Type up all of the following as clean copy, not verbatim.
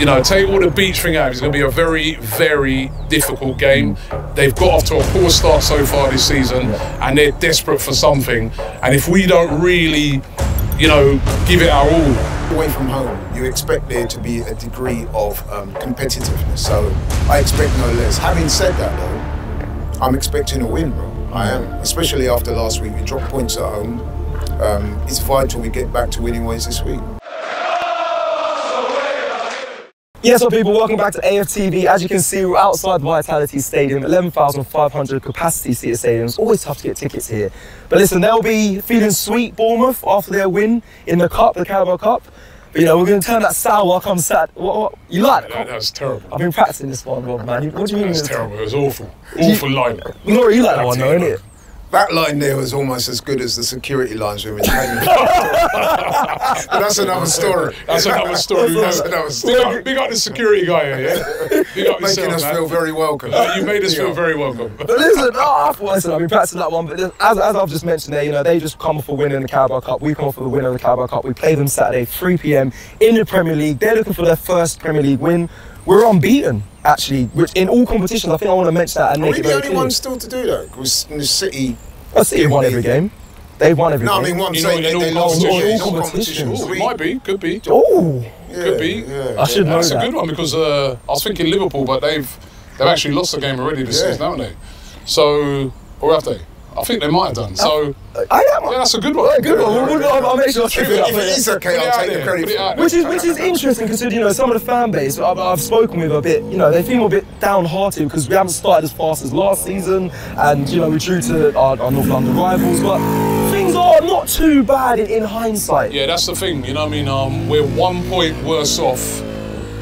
you know, take all the beach thing out. It's going to be a very, very difficult game. They've got off to a poor start so far this season, and they're desperate for something. And if we don't really, you know, give it our all. Away from home, you expect there to be a degree of competitiveness. So I expect no less. Having said that, though, I'm expecting a win, bro. I am, especially after last week. We dropped points at home. It's vital we get back to winning ways this week. Yes, so people, welcome back to AFTV. As you can see, we're outside Vitality Stadium, 11,500 capacity seated stadium. It's always tough to get tickets here. But listen, they'll be feeling sweet, Bournemouth, after their win in the Cup, the Carabao Cup. But, you know, we're going to turn that sour come Saturday. What? You like that? That was terrible. I've been practicing this one, Rob, man. What do you mean? It was terrible. It was awful. Awful line. Laura, you like that one, though, innit? That line there was almost as good as the security lines we've been playing. But that's another story. That's another story. That's another story. Big up the security guy here, yeah? Big up Making yourself, us man. feel very welcome. You made us feel very welcome. But listen, I've been practicing that one. But as I've just mentioned there, you know, they just come off a win in the Carabao Cup. We come off with a win in the Carabao Cup. We play them Saturday, 3 PM in the Premier League. They're looking for their first Premier League win. We're unbeaten, actually, which in all competitions. I think I want to mention that. And Are we the only ones still to do that? Because City... City won every game. They've won every game. No, I mean, what I'm saying, they lost all competitions. It might be, could be. Oh, could be. Yeah. I should know That's that. a good one because I was thinking Liverpool, but they've actually lost the game already this season, haven't they? So, or have they? I think they might have done. So, yeah, that's a good one. Good one. I'll make sure. If it is okay, I'll take the credit for it. Which is interesting, considering, you know, some of the fan base I've spoken with a bit, you know, they feel a bit downhearted because we haven't started as fast as last season, and you know, we're true to our North London rivals, but things are not too bad in hindsight. Yeah, that's the thing. You know what I mean? We're 1 point worse off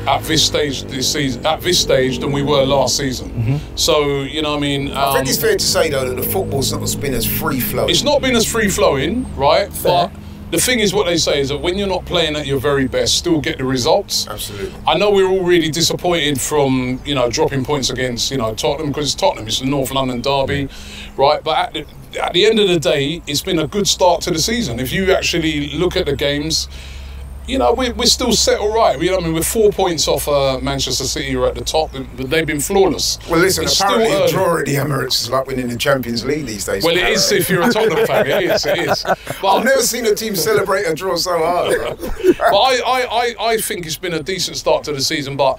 at this stage this season, than we were last season. So, you know what I mean? I think it's fair to say, though, that the football's not been as free-flowing. It's not been as free-flowing, right? Fair. But the thing is, what they say is that when you're not playing at your very best, still get the results. Absolutely. I know we're all really disappointed from, you know, dropping points against, you know, Tottenham, because it's Tottenham, it's the North London derby, right? But at the end of the day, it's been a good start to the season. If you actually look at the games, you know, we're still set all right. You know, I mean, we're 4 points off Manchester City, who are at the top, but they've been flawless. Well, listen, it's apparently a draw at the Emirates is like winning the Champions League these days. Well, it is if you're a Tottenham fan. It is. But I've never seen a team celebrate a draw so hard. But I think it's been a decent start to the season, but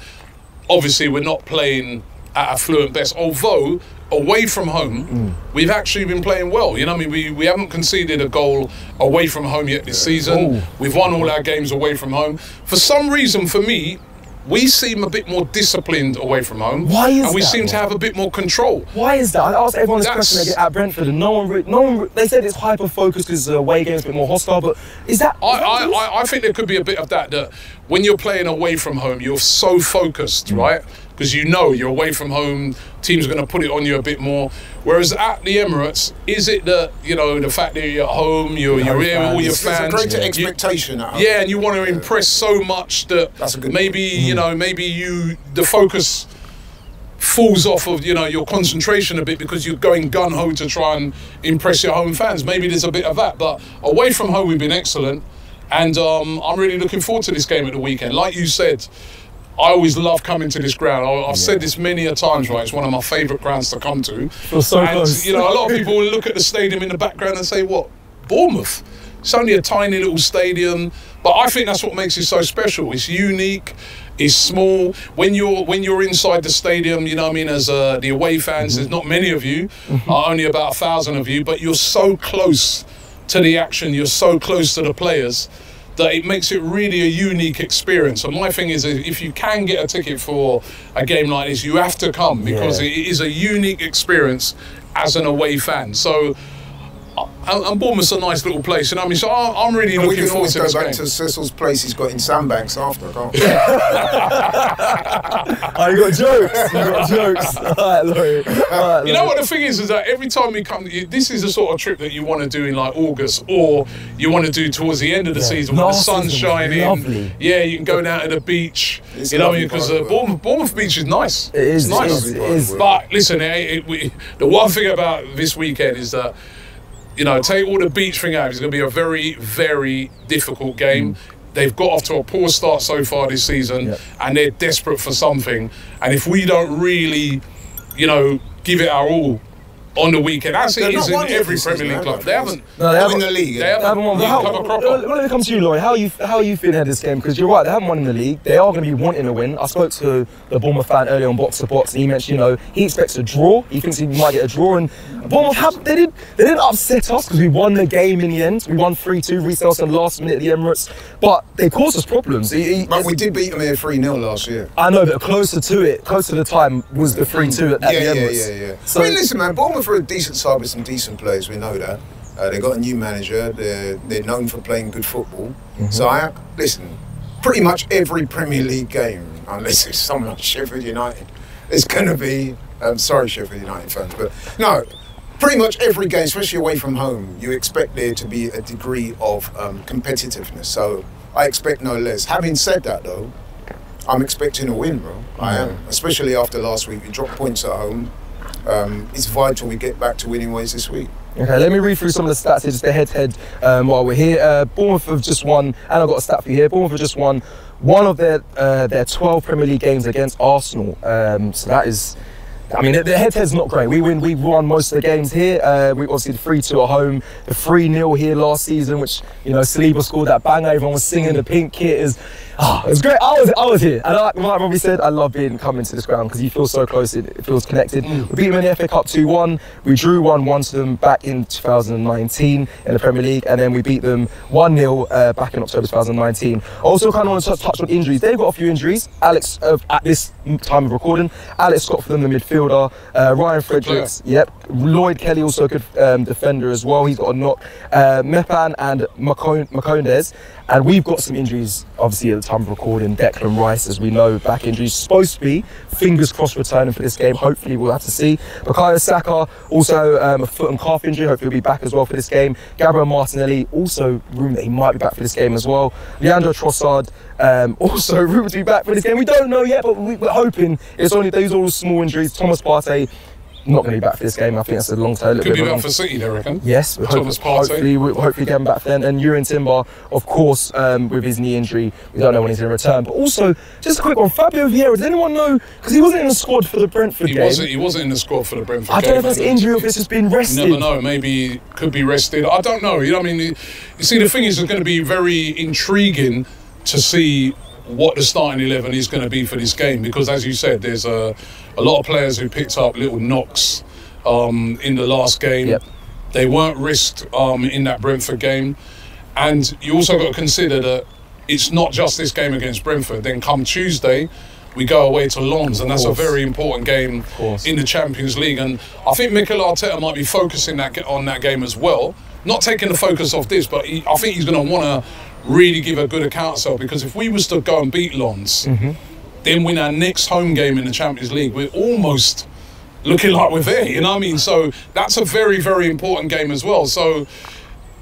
obviously we're not playing at a fluent best. Although away from home, we've actually been playing well. You know what I mean? We haven't conceded a goal away from home yet this season. We've won all our games away from home. For some reason, for me, we seem a bit more disciplined away from home. Why is that? And we seem to have a bit more control. Why is that? I asked everyone this question at Brentford, and no one. They said it's hyper-focused because the away game's a bit more hostile. But is that? I think there could be a bit of that. That when you're playing away from home, you're so focused, right? Because you know you're away from home, teams are going to put it on you a bit more. Whereas at the Emirates, is it that, you know, the fact that you're at home, you're here with all your fans. There's a greater expectation at home. Yeah, and you want to impress so much that maybe, you know, the focus falls off of, you know, your concentration a bit because you're going gun-ho to try and impress your home fans. Maybe there's a bit of that. But away from home, we've been excellent. And I'm really looking forward to this game at the weekend. Like you said, I always love coming to this ground. I've said this many a times, right? It's one of my favourite grounds to come to. Feels so close. You know, a lot of people will look at the stadium in the background and say, what, Bournemouth? It's only a tiny little stadium. But I think that's what makes it so special. It's unique, it's small. When you're inside the stadium, you know what I mean, as the away fans, there's not many of you, only about 1,000 of you, but you're so close to the action, you're so close to the players, that it makes it really a unique experience. And my thing is, if you can get a ticket for a game like this, you have to come, because it is a unique experience as an away fan. So, and Bournemouth's a nice little place, you know what I mean? So I'm really looking forward to this game. We can always go back to Cecil's place he's got in Sandbanks after, can't we? Oh, you got jokes. You got jokes. All right, Laurie. You know what the thing is that every time we come, this is the sort of trip that you want to do in like August, or you want to do towards the end of the season when the sun's shining. Lovely. Yeah, you can go down to the beach. It's you know what I mean? lovely, Because Bournemouth Beach is nice. It is. It's nice. It is. But listen, the one thing about this weekend is that, you know, take all the beach thing out, it's going to be a very, very difficult game. they've got off to a poor start so far this season, and they're desperate for something. And if we don't really, you know, give it our all on the weekend, as it is in every Premier League club, they haven't won the league. They haven't won the league proper. When it comes to you, Lloyd, how are you feeling ahead of this game? Because you're right, they haven't won in the league. They are going to be wanting to win. I spoke to the Bournemouth fan earlier on Box to Box, and he mentioned, you know, he expects a draw. He thinks he might get a draw, and Bournemouth they didn't upset us because we won the game in the end. We won 3-2, Reece Nelson last minute at the Emirates, but they caused us problems. But we did beat them here 3-0 last year. I know, but closer to the time was the 3-2 at the Emirates. Yeah. So, I mean, listen, man, Bournemouth are a decent side with some decent players. We know that. They've got a new manager. They're known for playing good football. So listen, pretty much every Premier League game, unless it's someone like Sheffield United, it's going to be. Sorry, Sheffield United fans, but no. Pretty much every game, especially away from home, you expect there to be a degree of competitiveness. So I expect no less. Having said that, though, I'm expecting a win, bro. I am, especially after last week. We dropped points at home. It's vital we get back to winning ways this week. Okay, let me read through some of the stats here, just the head-to-head while we're here. Bournemouth have just won, and I've got a stat for you here. Bournemouth have just won one of their 12 Premier League games against Arsenal. So that is, I mean, the head-to-head's not great. We won most of the games here. We obviously the 3-2 at home, the 3-0 here last season, which, you know, Saliba scored that banger. Everyone was singing the pink kit. It was great. I was here, and like Robbie said, I love coming to this ground because you feel so close. It feels connected. We beat them in the FA Cup 2-1. We drew 1-1 to them back in 2019 in the Premier League, and then we beat them 1-0 back in October 2019. Also, kind of want to touch on injuries. They've got a few injuries. Alex, at this time of recording, Alex Scott for them, the midfielder. Ryan Fredericks, Lloyd Kelly, also a good defender as well. He's got a knock. Mepan and Macondes. And we've got some injuries, obviously, at the time of recording. Declan Rice, as we know, back injuries. Supposed to be, fingers crossed, returning for this game. Hopefully, we'll have to see. Bukayo Saka, also a foot and calf injury. Hopefully, he'll be back as well for this game. Gabriel Martinelli, also rumoured that he might be back for this game as well. Leandro Trossard, also rumoured to be back for this game. We don't know yet, but we're hoping. It's only those all small injuries. Thomas Partey, not going to be back for this game. I think that's a long term. Could be back for City, they reckon. Yes, Thomas Partey. Hopefully get him back then. And Urin Timber, of course, with his knee injury, we don't know when he's going to return. But also, just a quick one, Fabio Vieira, does anyone know? Because he wasn't in the squad for the Brentford game. He wasn't in the squad for the Brentford game. I don't know if that's injury or if it's just been rested. You never know. Maybe could be rested. I don't know. You know what I mean? You see, the thing is, it's going to be very intriguing to see what the starting 11 is going to be for this game, because as you said, there's a lot of players who picked up little knocks in the last game. They weren't risked in that Brentford game, and you also got to consider that it's not just this game against Brentford. Then come Tuesday, we go away to Lens, and that's a very important game in the Champions League. And I think Mikel Arteta might be focusing on that game as well, not taking the focus off this, but I think he's going to want to really give a good account of himself, because if we was to go and beat Lens, then win our next home game in the Champions League, we're almost looking like we're there, you know what I mean? So that's a very, very important game as well. So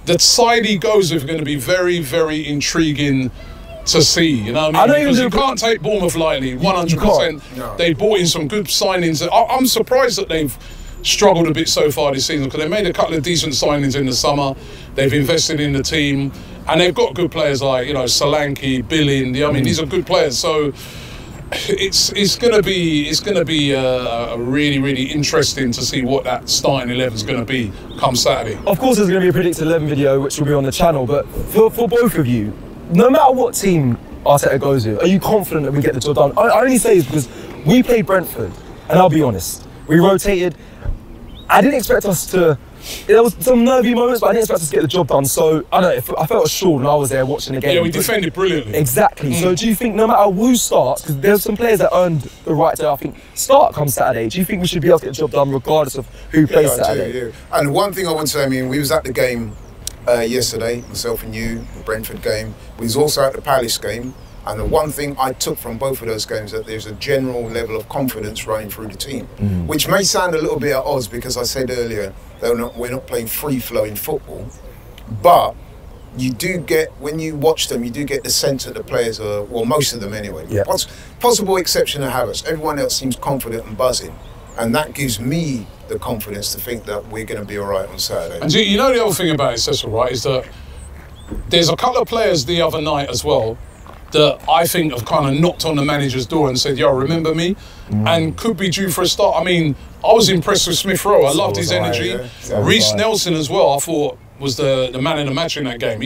the side he goes with is going to be very, very intriguing to see, you know what I mean? Because you can't take Bournemouth lightly, 100%. No. They brought in some good signings. I'm surprised that they've struggled a bit so far this season, because they made a couple of decent signings in the summer. They've invested in the team, and they've got good players like, you know, Solanke, Billing. I mean, these are good players. So it's going to be really, really interesting to see what that starting 11 is going to be come Saturday. Of course, there's going to be a predicted 11 video which will be on the channel. But for both of you, no matter what team Arteta goes with, are you confident that we get the job done? I only say this because we played Brentford, and I'll be honest, we rotated. I didn't expect us to. There was some nervy moments, but I didn't expect us to get the job done. So I don't know. I felt assured when I was there watching the game. Yeah, we defended brilliantly. Exactly. So do you think no matter who starts, because there's some players that earned the right to, I think, start come Saturday. Do you think we should be able to get the job done regardless of who plays Saturday? And one thing I want to say, I mean, we was at the game yesterday, myself and you, the Brentford game. We was also at the Palace game. And the one thing I took from both of those games, that there's a general level of confidence running through the team, which may sound a little bit at odds, because I said earlier that we're not playing free-flowing football, but you do get, when you watch them, you do get the sense that the players are, well, most of them anyway. Possible exception of Harris. Everyone else seems confident and buzzing, and that gives me the confidence to think that we're going to be all right on Saturday. And you know the other thing about it, Cecil, right, is that there's a couple of players the other night as well that I think have kind of knocked on the manager's door and said, yo, remember me? And could be due for a start. I mean, I was impressed with Smith Rowe. I loved his energy. Reece Nelson as well, I thought was the man of the match in that game.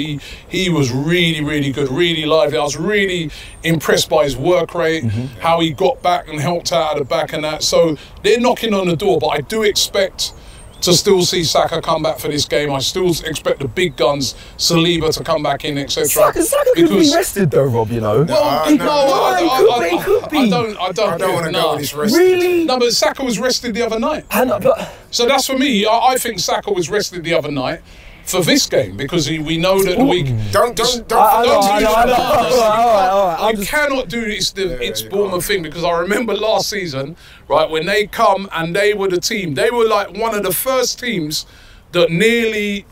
He was really, really good, really lively. I was really impressed by his work rate, how he got back and helped out at the back and that. So they're knocking on the door, but I do expect to still see Saka come back for this game. I still expect the big guns, Saliba, to come back in, etc. Saka could be rested though, Rob, you know. Well, he could be. I don't want to go on this rest. Really? No, but Saka was rested the other night. But So that's for me. I think Saka was rested the other night for this game because we know that the week. You cannot do this. It's Bournemouth thing because I remember last season, right, when they come and they were the team. They were like one of the first teams that nearly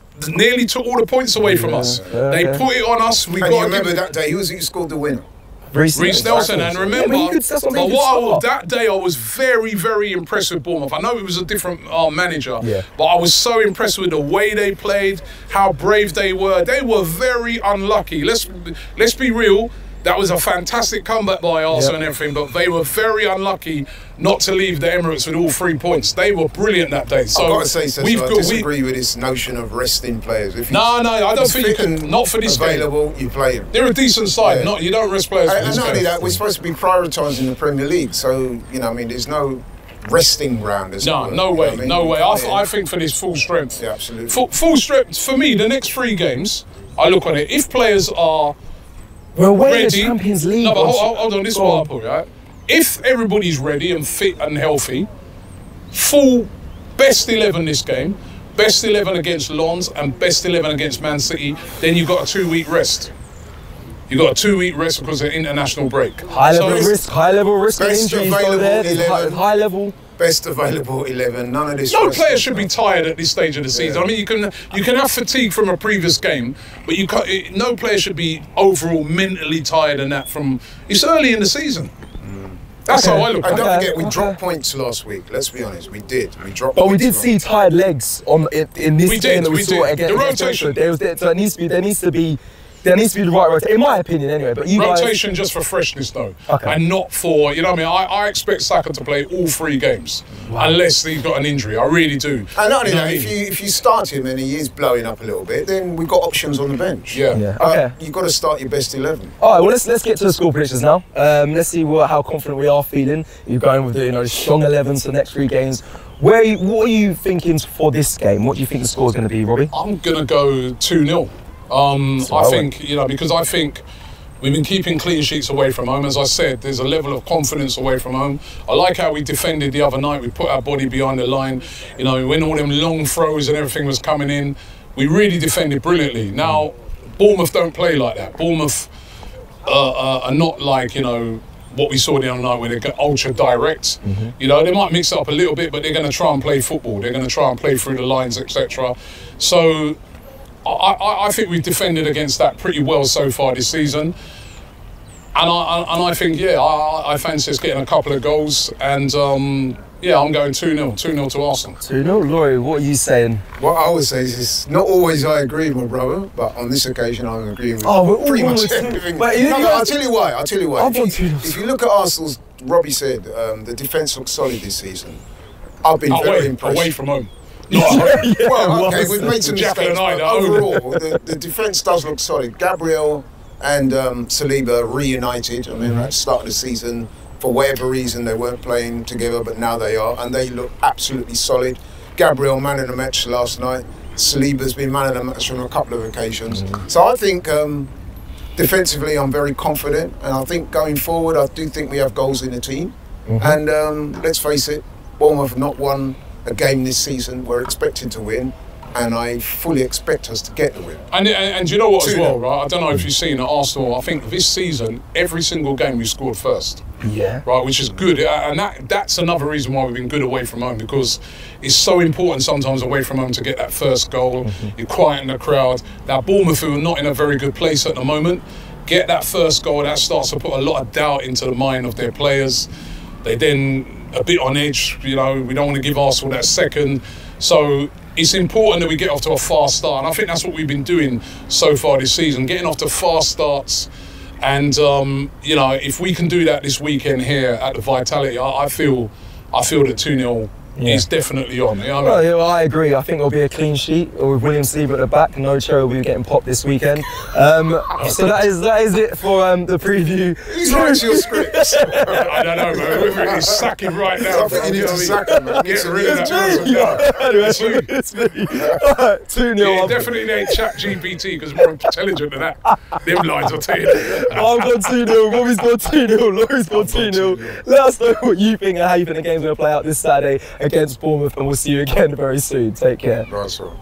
took all the points away from us. They put it on us. We got. Remember that day? Who scored the winner? Reece Nelson, and remember, that day I was very, very impressed with Bournemouth. I know it was a different manager, but I was so impressed with the way they played, how brave they were. They were very unlucky. Let's be real. That was a fantastic comeback by Arsenal and everything, but they were very unlucky not to leave the Emirates with all 3 points. They were brilliant that day. So I've got to say, I disagree with this notion of resting players. No, I don't think you can. Not for this available, game. You play them. They're a decent side. You don't rest players. And not only that, we're supposed to be prioritising the Premier League. So there's no resting round. No way. I think for this full strength. Yeah, absolutely. Full strength for me. The next 3 games, I look on it. If players are ready, the Champions League. No, but hold on. This is what I put, right? If everybody's ready and fit and healthy, full best 11 this game, best 11 against Lens and best 11 against Man City, then you've got a 2-week rest. You've got a 2-week rest because of the international break. High level risk of injuries go there. High level. Best available 11. None of this. No player should be tired at this stage of the season. I mean, you can have fatigue from a previous game, but no player should be overall mentally tired and that from. It's early in the season. That's how I look at it. And don't forget, we dropped points last week. Let's be honest, we did. We dropped. But we did see tired legs in this game that we saw against. The rotation. There needs to be the right rotation, in my opinion, anyway. But rotation just for freshness, though, and not for I expect Saka to play all 3 games, unless he's got an injury. I really do. And not only that, if you start him and he is blowing up a little bit, then we've got options on the bench. Okay. You've got to start your best 11. All right. Well, let's get to the score predictions now. Let's see how confident we are feeling. You're going with the strong 11s for the next 3 games. What are you thinking for this game? What do you think the score is going to be, Robbie? I'm going to go 2-0. I think, because I think we've been keeping clean sheets away from home. As I said, there's a level of confidence away from home. I like how we defended the other night. We put our body behind the line. When all them long throws and everything was coming in, we really defended brilliantly. Now, Bournemouth don't play like that. Bournemouth are not like, what we saw the other night where they get ultra direct. They might mix it up a little bit, but they're going to try and play football. They're going to try and play through the lines, etc. So I think we've defended against that pretty well so far this season. And I think, I fancy us getting a couple of goals. And, I'm going 2-0. 2-0 to Arsenal. 2-0. Laurie, what are you saying? What I would say is not always I agree with my brother, but on this occasion I'm agreeing with pretty much everything. I'll tell you why. If you look at Arsenal's, Robbie said, the defence looks solid this season. I've been very impressed. Away from home. Well, okay, we've made some mistakes, but overall, the defence does look solid. Gabriel and Saliba reunited. I mean, at the start of the season, for whatever reason, they weren't playing together, but now they are, and they look absolutely solid. Gabriel, man of the match last night. Saliba's been man of the match on a couple of occasions. So I think defensively, I'm very confident, and I think going forward, I do think we have goals in the team. And let's face it, Bournemouth have not won a game this season. We're expected to win, and I fully expect us to get the win. And you know what as well, right? I don't know if you've seen at Arsenal, I think this season, every single game we scored first. Right, which is good. And that's another reason why we've been good away from home, because it's so important sometimes away from home to get that first goal. You quieten the crowd. Now, Bournemouth, who are not in a very good place at the moment, get that first goal, that starts to put a lot of doubt into the mind of their players. They then a bit on edge, we don't want to give Arsenal that second. So it's important that we get off to a fast start, and I think that's what we've been doing so far this season, getting off to fast starts. And you know, if we can do that this weekend here at the Vitality, I feel that 2-0 is definitely on. You know what I mean? Well, I agree. I think there'll be a clean sheet with William Sleeve at the back. No Cherry will be getting popped this weekend. So that is it for the preview. Who's writes your scripts? I don't know, man. Whoever it is, sack him right now. I think you need to sack him, man. Get rid of that. Anyway, it's me. 2-0. Yeah, definitely ain't chat GPT because more intelligent than that. Them lines, I'll tell you. I've got 2-0, Robbie's got 2-0, Laurie's got 2-0. Let us know what you think and how you think the game's going to play out this Saturday against Bournemouth, and we'll see you again very soon. Take care. Nice one.